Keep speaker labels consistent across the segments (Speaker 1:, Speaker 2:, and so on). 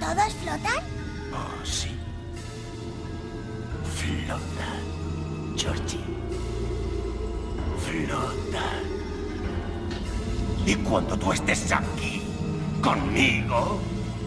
Speaker 1: ¿Todos flotan?
Speaker 2: Oh, sí. Flota, Georgie. Flota. Y cuando tú estés aquí, conmigo,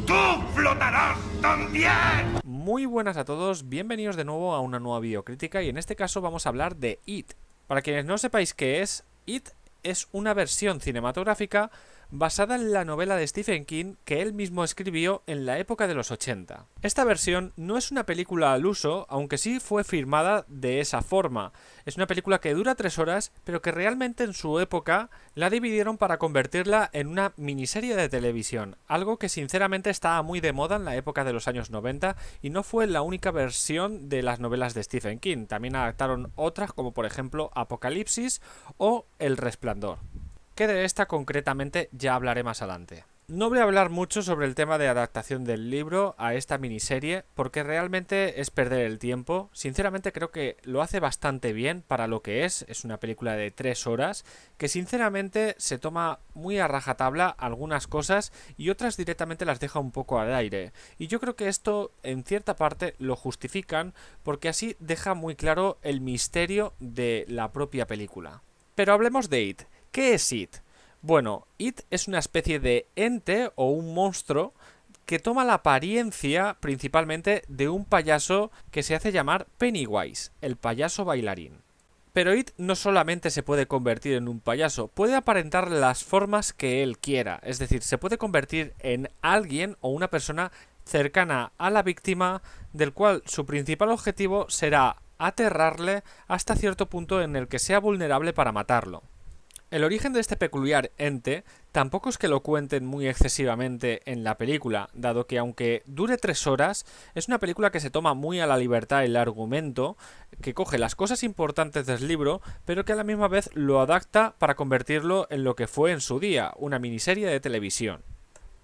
Speaker 2: tú flotarás también.
Speaker 3: Muy buenas a todos, bienvenidos de nuevo a una nueva videocrítica y en este caso vamos a hablar de It. Para quienes no sepáis qué es, It es una versión cinematográfica basada en la novela de Stephen King que él mismo escribió en la época de los 80. Esta versión no es una película al uso, aunque sí fue filmada de esa forma. Es una película que dura 3 horas, pero que realmente en su época la dividieron para convertirla en una miniserie de televisión, algo que sinceramente estaba muy de moda en la época de los años 90 y no fue la única versión de las novelas de Stephen King. También adaptaron otras como por ejemplo Apocalipsis o El Resplandor, que de esta concretamente ya hablaré más adelante. No voy a hablar mucho sobre el tema de adaptación del libro a esta miniserie porque realmente es perder el tiempo. Sinceramente creo que lo hace bastante bien para lo que es una película de 3 horas que sinceramente se toma muy a rajatabla algunas cosas y otras directamente las deja un poco al aire. Y yo creo que esto en cierta parte lo justifican porque así deja muy claro el misterio de la propia película. Pero hablemos de It. ¿Qué es It? Bueno, It es una especie de ente o un monstruo que toma la apariencia principalmente de un payaso que se hace llamar Pennywise, el payaso bailarín. Pero It no solamente se puede convertir en un payaso, puede aparentar las formas que él quiera, es decir, se puede convertir en alguien o una persona cercana a la víctima, del cual su principal objetivo será aterrarle hasta cierto punto en el que sea vulnerable para matarlo. El origen de este peculiar ente tampoco es que lo cuenten muy excesivamente en la película, dado que aunque dure 3 horas, es una película que se toma muy a la libertad el argumento, que coge las cosas importantes del libro, pero que a la misma vez lo adapta para convertirlo en lo que fue en su día, una miniserie de televisión.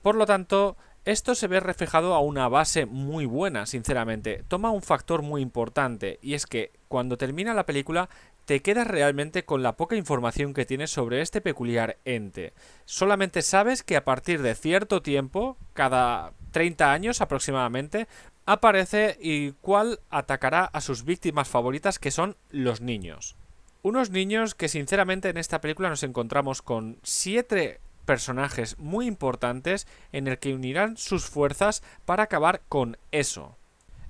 Speaker 3: Por lo tanto, esto se ve reflejado a una base muy buena, sinceramente. Toma un factor muy importante, y es que cuando termina la película te quedas realmente con la poca información que tienes sobre este peculiar ente. Solamente sabes que a partir de cierto tiempo, cada 30 años aproximadamente, aparece y cuál atacará a sus víctimas favoritas, que son los niños. Unos niños que sinceramente en esta película nos encontramos con 7 personajes muy importantes en el que unirán sus fuerzas para acabar con eso.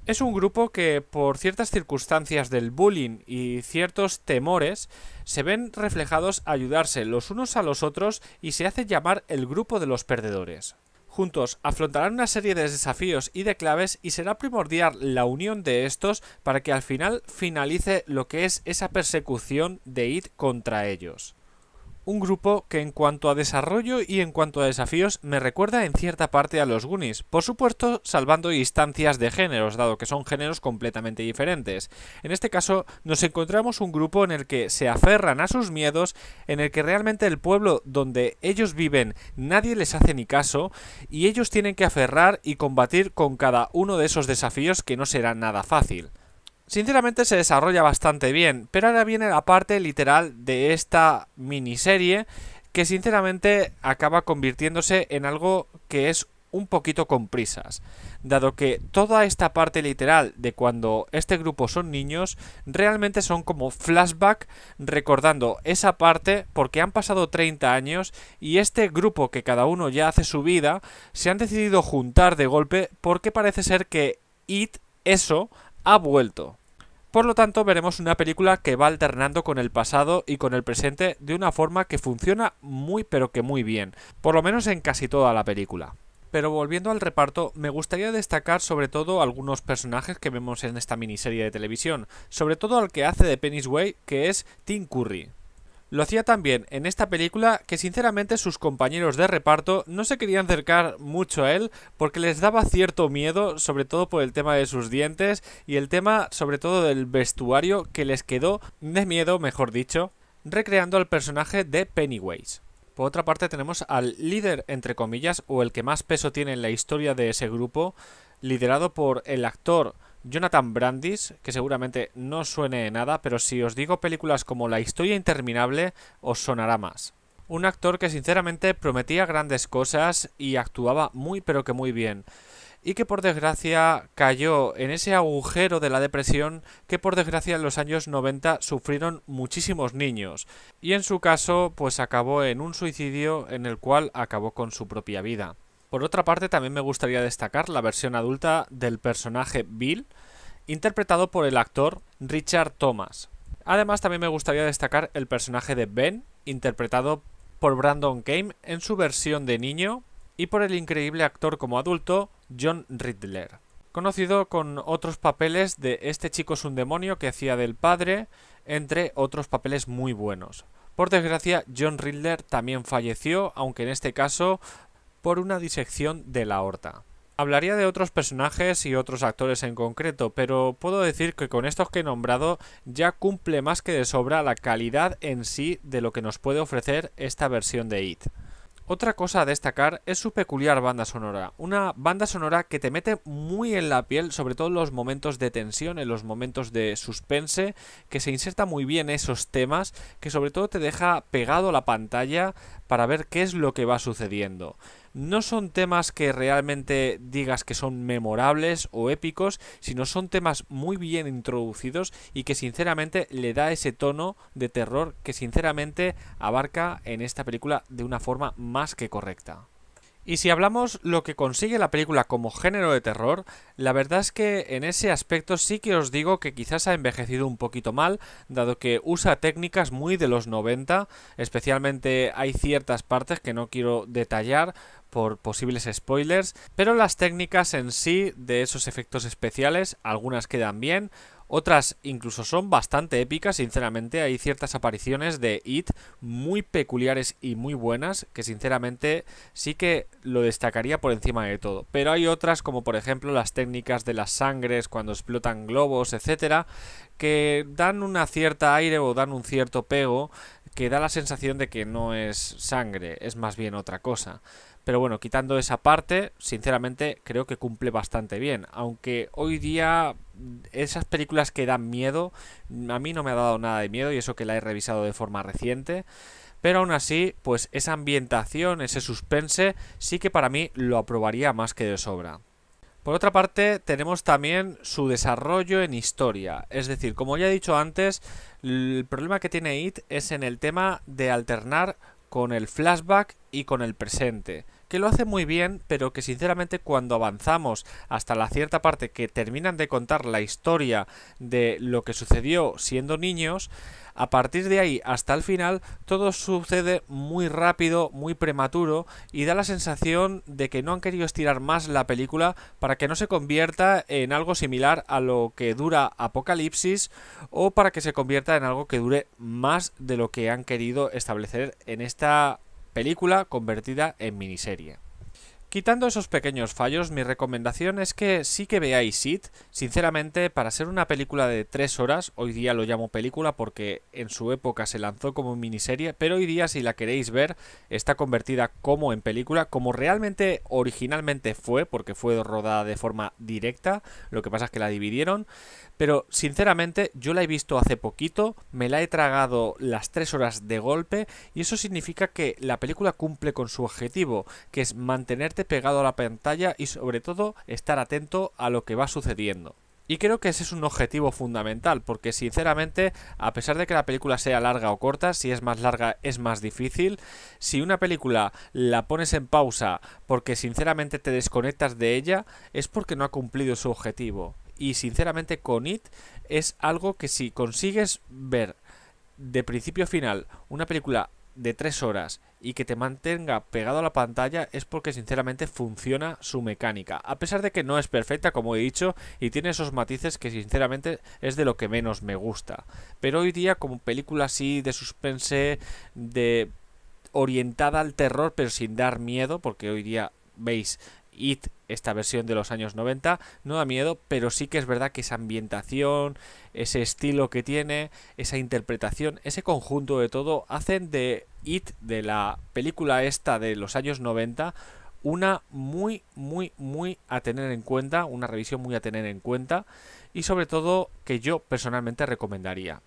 Speaker 3: Es un grupo que, por ciertas circunstancias del bullying y ciertos temores, se ven reflejados a ayudarse los unos a los otros y se hace llamar el grupo de los perdedores. Juntos afrontarán una serie de desafíos y de claves y será primordial la unión de estos para que al final finalice lo que es esa persecución de It contra ellos. Un grupo que en cuanto a desarrollo y en cuanto a desafíos me recuerda en cierta parte a los Goonies, por supuesto salvando distancias de géneros, dado que son géneros completamente diferentes. En este caso nos encontramos un grupo en el que se aferran a sus miedos, en el que realmente el pueblo donde ellos viven nadie les hace ni caso y ellos tienen que aferrar y combatir con cada uno de esos desafíos que no será nada fácil. Sinceramente se desarrolla bastante bien, pero ahora viene la parte literal de esta miniserie que sinceramente acaba convirtiéndose en algo que es un poquito con prisas, dado que toda esta parte literal de cuando este grupo son niños realmente son como flashback recordando esa parte porque han pasado 30 años y este grupo que cada uno ya hace su vida se han decidido juntar de golpe porque parece ser que eso ha vuelto. Por lo tanto, veremos una película que va alternando con el pasado y con el presente de una forma que funciona muy pero que muy bien, por lo menos en casi toda la película. Pero volviendo al reparto, me gustaría destacar sobre todo algunos personajes que vemos en esta miniserie de televisión, sobre todo al que hace de Pennywise, que es Tim Curry. Lo hacía también en esta película que sinceramente sus compañeros de reparto no se querían acercar mucho a él porque les daba cierto miedo, sobre todo por el tema de sus dientes y el tema sobre todo del vestuario que les quedó de miedo, mejor dicho, recreando al personaje de Pennywise. Por otra parte tenemos al líder, entre comillas, o el que más peso tiene en la historia de ese grupo, liderado por el actor Jonathan Brandis, que seguramente no suene de nada, pero si os digo películas como La historia interminable, os sonará más. Un actor que sinceramente prometía grandes cosas y actuaba muy pero que muy bien. y que por desgracia cayó en ese agujero de la depresión que por desgracia en los años 90 sufrieron muchísimos niños, y en su caso pues acabó en un suicidio en el cual acabó con su propia vida. Por otra parte, también me gustaría destacar la versión adulta del personaje Bill, interpretado por el actor Richard Thomas. Además, también me gustaría destacar el personaje de Ben, interpretado por Brandon Kane en su versión de niño, y por el increíble actor como adulto John Riddler, conocido con otros papeles de Este chico es un demonio, que hacía del padre, entre otros papeles muy buenos. Por desgracia, John Riddler también falleció, aunque en este caso por una disección de la aorta. Hablaría de otros personajes y otros actores en concreto, pero puedo decir que con estos que he nombrado ya cumple más que de sobra la calidad en sí de lo que nos puede ofrecer esta versión de It. Otra cosa a destacar es su peculiar banda sonora, una banda sonora que te mete muy en la piel, sobre todo en los momentos de tensión, en los momentos de suspense, que se inserta muy bien esos temas, que sobre todo te deja pegado a la pantalla para ver qué es lo que va sucediendo. No son temas que realmente digas que son memorables o épicos, sino son temas muy bien introducidos y que sinceramente le da ese tono de terror que sinceramente abarca en esta película de una forma más que correcta. Y si hablamos lo que consigue la película como género de terror, la verdad es que en ese aspecto sí que os digo que quizás ha envejecido un poquito mal, dado que usa técnicas muy de los 90, especialmente hay ciertas partes que no quiero detallar por posibles spoilers, pero las técnicas en sí de esos efectos especiales, algunas quedan bien, otras incluso son bastante épicas. Sinceramente hay ciertas apariciones de It muy peculiares y muy buenas que sinceramente sí que lo destacaría por encima de todo, pero hay otras como por ejemplo las técnicas de las sangres cuando explotan globos, etcétera, que dan una cierta aire o dan un cierto pego que da la sensación de que no es sangre, es más bien otra cosa. Pero bueno, quitando esa parte, sinceramente creo que cumple bastante bien. Aunque hoy día esas películas que dan miedo, a mí no me ha dado nada de miedo y eso que la he revisado de forma reciente. Pero aún así, pues esa ambientación, ese suspense, sí que para mí lo aprobaría más que de sobra. Por otra parte, tenemos también su desarrollo en historia. Es decir, como ya he dicho antes, el problema que tiene It es en el tema de alternar con el flashback y con el presente, que lo hace muy bien, pero que sinceramente cuando avanzamos hasta la cierta parte que terminan de contar la historia de lo que sucedió siendo niños, a partir de ahí hasta el final todo sucede muy rápido, muy prematuro y da la sensación de que no han querido estirar más la película para que no se convierta en algo similar a lo que dura Apocalipsis o para que se convierta en algo que dure más de lo que han querido establecer en esta película convertida en miniserie. Quitando esos pequeños fallos, mi recomendación es que sí que veáis It. Sinceramente, para ser una película de 3 horas, hoy día lo llamo película porque en su época se lanzó como miniserie, pero hoy día si la queréis ver está convertida como en película, como realmente originalmente fue, porque fue rodada de forma directa, lo que pasa es que la dividieron. Pero sinceramente yo la he visto hace poquito, me la he tragado las 3 horas de golpe y eso significa que la película cumple con su objetivo, que es mantenerte pegado a la pantalla y sobre todo estar atento a lo que va sucediendo. Y creo que ese es un objetivo fundamental, porque sinceramente, a pesar de que la película sea larga o corta, si es más larga es más difícil. Si una película la pones en pausa porque sinceramente te desconectas de ella, es porque no ha cumplido su objetivo. Y sinceramente con It es algo que si consigues ver de principio a final una película de 3 horas y que te mantenga pegado a la pantalla es porque sinceramente funciona su mecánica, a pesar de que no es perfecta como he dicho y tiene esos matices que sinceramente es de lo que menos me gusta, pero hoy día como película así de suspense, de orientada al terror pero sin dar miedo, porque hoy día veis It, esta versión de los años 90, no da miedo, pero sí que es verdad que esa ambientación, ese estilo que tiene, esa interpretación, ese conjunto de todo, hacen de It, de la película esta de los años 90, una muy a tener en cuenta, una revisión muy a tener en cuenta y sobre todo que yo personalmente recomendaría.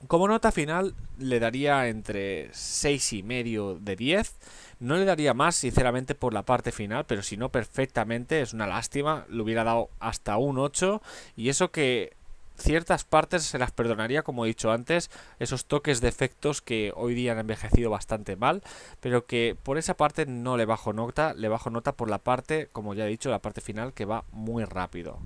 Speaker 3: Como nota final le daría entre 6,5 de 10. No le daría más, sinceramente, por la parte final, pero si no, perfectamente, es una lástima. Le hubiera dado hasta un 8, y eso que ciertas partes se las perdonaría, como he dicho antes, esos toques de efectos que hoy día han envejecido bastante mal, pero que por esa parte no le bajo nota por la parte, como ya he dicho, la parte final, que va muy rápido.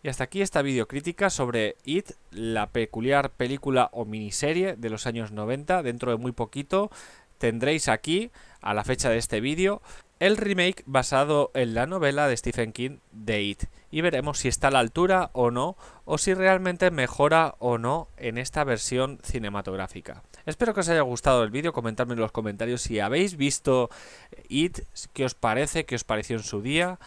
Speaker 3: Y hasta aquí esta videocrítica sobre It, la peculiar película o miniserie de los años 90. Dentro de muy poquito tendréis aquí, a la fecha de este vídeo, el remake basado en la novela de Stephen King de It. Y veremos si está a la altura o no, o si realmente mejora o no en esta versión cinematográfica. Espero que os haya gustado el vídeo, comentadme en los comentarios si habéis visto It, qué os parece, qué os pareció en su día,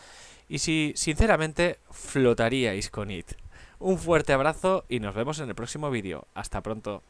Speaker 3: y si sinceramente flotaríais con It. Un fuerte abrazo y nos vemos en el próximo vídeo. Hasta pronto.